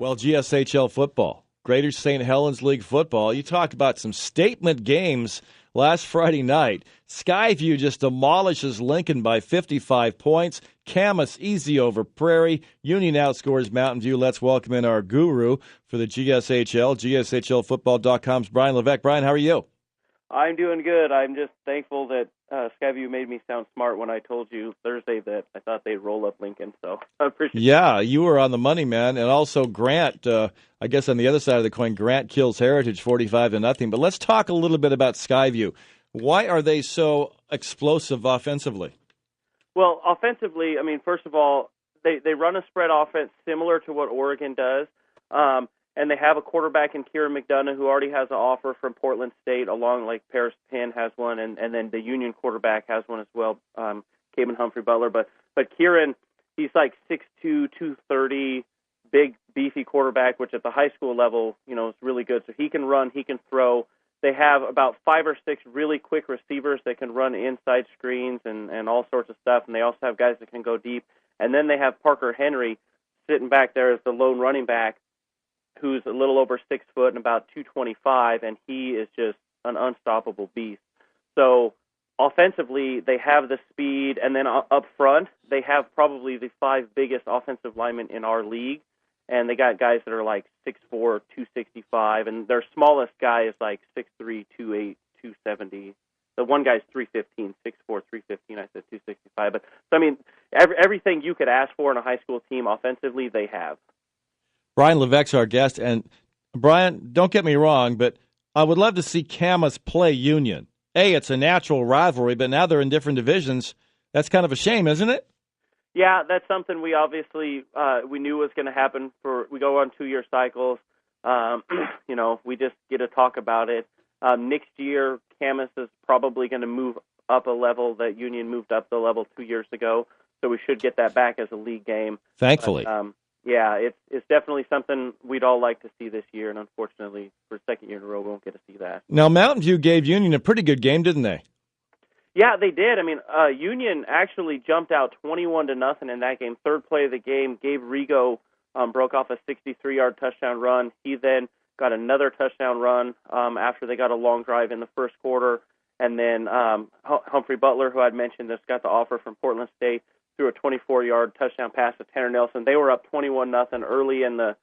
Well, GSHL Football, Greater St. Helens League Football. You talked about some statement games last Friday night. Skyview just demolishes Lincoln by 55 points. Camas easy over Prairie. Union outscores Mountain View. Let's welcome in our guru for the GSHL, GSHLfootball.com's Bryan Levesque. Bryan, how are you? I'm doing good. I'm just thankful that Skyview made me sound smart when I told you Thursday that I thought they'd roll up Lincoln. So I appreciate it. Yeah, you were on the money, man. And also Grant, I guess on the other side of the coin, Grant kills Heritage 45-0. But let's talk a little bit about Skyview. Why are they so explosive offensively? Well, offensively, I mean, first of all, they run a spread offense similar to what Oregon does. And they have a quarterback in Kieran McDonough who already has an offer from Portland State, along like Paris Penn has one, and then the Union quarterback has one as well, Caden Humphrey Butler. But Kieran, he's like 6'2", 230, big, beefy quarterback, which at the high school level, is really good. So he can run, he can throw. They have about 5 or 6 really quick receivers that can run inside screens and all sorts of stuff, and they also have guys that can go deep. And then they have Parker Henry sitting back there as the lone running back, who's a little over 6 foot and about 225, and he is just an unstoppable beast. So offensively, they have the speed, and then up front, they have probably the 5 biggest offensive linemen in our league, and they got guys that are like 6'4", 265, and their smallest guy is like 6'3", 2'8", 270. The one guy's 315, 6'4", 315. I said 265. But so I mean, everything you could ask for in a high school team offensively, they have. Bryan Levesque's our guest, and Bryan, don't get me wrong, but I would love to see Camas play Union. It's a natural rivalry, but now they're in different divisions. That's kind of a shame, isn't it? Yeah, that's something we obviously we knew was going to happen. We go on 2-year cycles. We just get to talk about it. Next year, Camas is probably going to move up a level that Union moved up the level 2 years ago, so we should get that back as a league game. Thankfully. But, yeah, it's definitely something we'd all like to see this year, and unfortunately, for the second year in a row, we won't get to see that. Now, Mountain View gave Union a pretty good game, didn't they? Yeah, they did. I mean, Union actually jumped out 21-0 in that game. Third play of the game, Gabe Rigo broke off a 63-yard touchdown run. He then got another touchdown run after they got a long drive in the first quarter. And then Humphrey Butler, who I'd mentioned, just got the offer from Portland State, threw a 24-yard touchdown pass to Tanner Nelson. They were up 21-0 early in the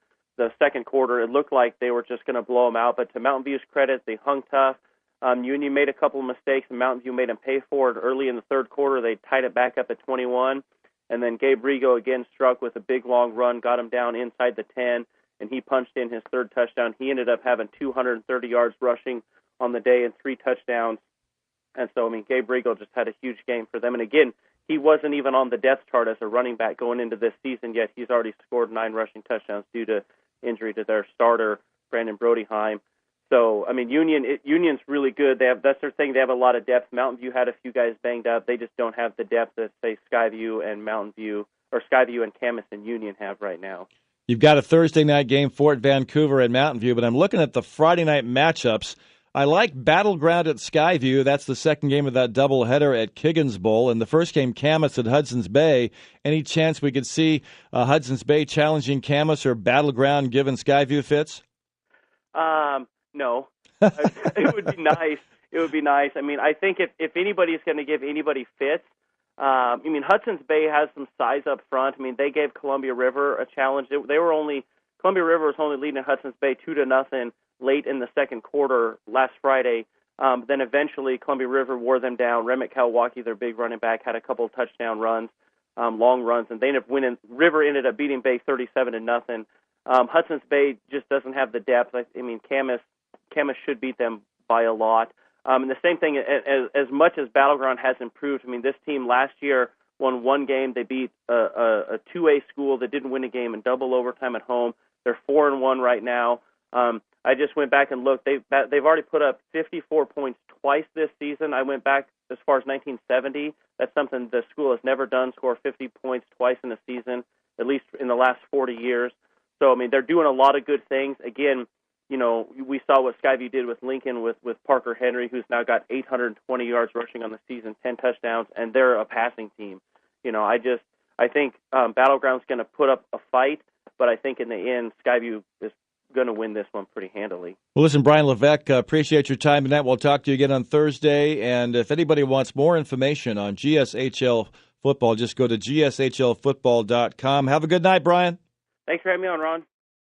second quarter. It looked like they were just going to blow them out, but to Mountain View's credit, they hung tough. Union made a couple of mistakes, and Mountain View made them pay for it. Early in the third quarter, they tied it back up at 21, and then Gabe Rigo again struck with a big, long run, got him down inside the 10, and he punched in his third touchdown. He ended up having 230 yards rushing on the day and 3 touchdowns. And so, I mean, Gabe Rigo just had a huge game for them. And again, he wasn't even on the depth chart as a running back going into this season, yet he's already scored 9 rushing touchdowns due to injury to their starter, Brandon Brodyheim. So, I mean, Union's really good. That's their thing. They have a lot of depth. Mountain View had a few guys banged up. They just don't have the depth that, say, Skyview and Camas and Union have right now. You've got a Thursday night game, Fort Vancouver and Mountain View, but I'm looking at the Friday night matchups. I like Battleground at Skyview. That's the second game of that doubleheader at Kiggins Bowl. And the first game, Camas at Hudson's Bay. Any chance we could see Hudson's Bay challenging Camas or Battleground given Skyview fits? No. It would be nice. It would be nice. I mean, I think if anybody's going to give anybody fits, Hudson's Bay has some size up front. I mean, they gave Columbia River a challenge. Columbia River was only leading Hudson's Bay 2-0 late in the second quarter last Friday. Then eventually Columbia River wore them down. Remick Kalwaki, their big running back, had a couple of touchdown runs, long runs, and they ended up winning. River ended up beating Bay 37-0. Hudson's Bay just doesn't have the depth. I mean, Camas should beat them by a lot. And the same thing, as much as Battleground has improved, I mean, this team last year won one game. They beat a 2A school that didn't win a game in double overtime at home. They're 4-1 right now. I just went back and looked. They've already put up 54 points twice this season. I went back as far as 1970. That's something the school has never done, score 50 points twice in a season, at least in the last 40 years. So, I mean, they're doing a lot of good things. Again, we saw what Skyview did with Lincoln with Parker Henry, who's now got 820 yards rushing on the season, 10 touchdowns, and they're a passing team. I think Battleground's going to put up a fight. but I think in the end, Skyview is going to win this one pretty handily. Well, listen, Bryan Levesque, appreciate your time tonight. We'll talk to you again on Thursday. And if anybody wants more information on GSHL football, just go to gshlfootball.com. Have a good night, Bryan. Thanks for having me on, Ron.